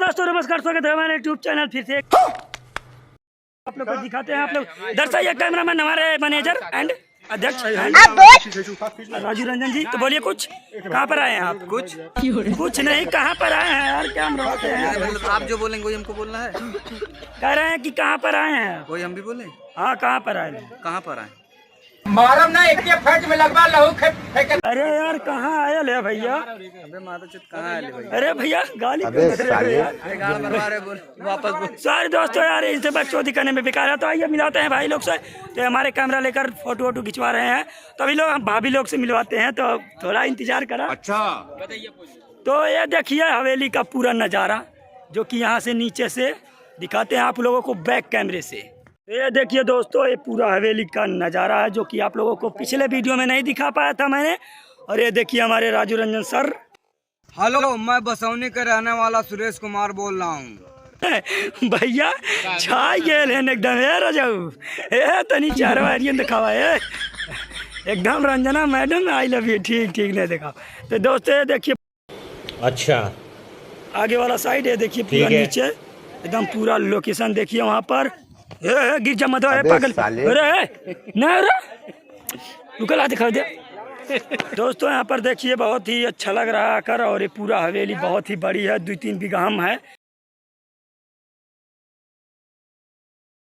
दोस्तों नमस्कार, स्वागत है हमारे यूट्यूब चैनल फिर से। आप लोग को दिखाते हैं, आप लोग दर्शाइए कैमरामैन हमारे मैनेजर एंड अध्यक्ष राजू रंजन जी। तो बोलिए कुछ, कहाँ पर आए हैं आप? कुछ नहीं, कहाँ पर आए हैं यार? क्या हम रहते हैं? आप जो बोलेंगे वही हमको बोलना है। कह रहे हैं कि कहाँ पर आए हैं? वही हम भी बोले। हाँ, कहाँ पर आए हैं? कहाँ पर आए? मारम ना एक फट में लगवा लहू फेंक। अरे यार कहाँ आए ले भैया? अबे माता चित कहाँ आए भाई? अरे भैया गाली क्यों दे रहे हो यार? गाल मरवा रहे, बोल वापस बोल। सारे दोस्तों यार इनसे बकचोदी करने में बेकार है, तो आइए मिलाते हैं भाई लोग से। तो हमारे कैमरा लेकर फोटो वोटो खिंचवा रहे हैं, तो अभी लोग हम भाभी लोग से मिलवाते हैं, तो थोड़ा इंतजार करा। अच्छा, तो ये देखिए हवेली का पूरा नज़ारा, जो कि यहाँ से नीचे से दिखाते हैं आप लोगों को बैक कैमरे से। ये देखिए दोस्तों, ये पूरा हवेली का नज़ारा है, जो कि आप लोगों को पिछले वीडियो में नहीं दिखा पाया था मैंने। और ये देखिए हमारे राजू रंजन सर। हेलो, मैं बसौनी का रहने वाला सुरेश कुमार बोल रहा हूँ। भैया छाई गेल है एकदम है राजू। ए तनी चार बारियन दिखावा है एकदम। Ranjana madam I love you, ठीक ठीक नहीं दिखा। तो दोस्तों ये देखिए, अच्छा आगे वाला साइड है, देखिए पूरा नीचे एकदम पूरा लोकेशन देखिए वहाँ पर। गिर जा मत पागल। अरे नहीं, अरे रुकला दिखा दे। दोस्तों यहाँ पर देखिए बहुत ही अच्छा लग रहा है आकर, और ये पूरा हवेली बहुत ही बड़ी है, 2-3 बीघा है।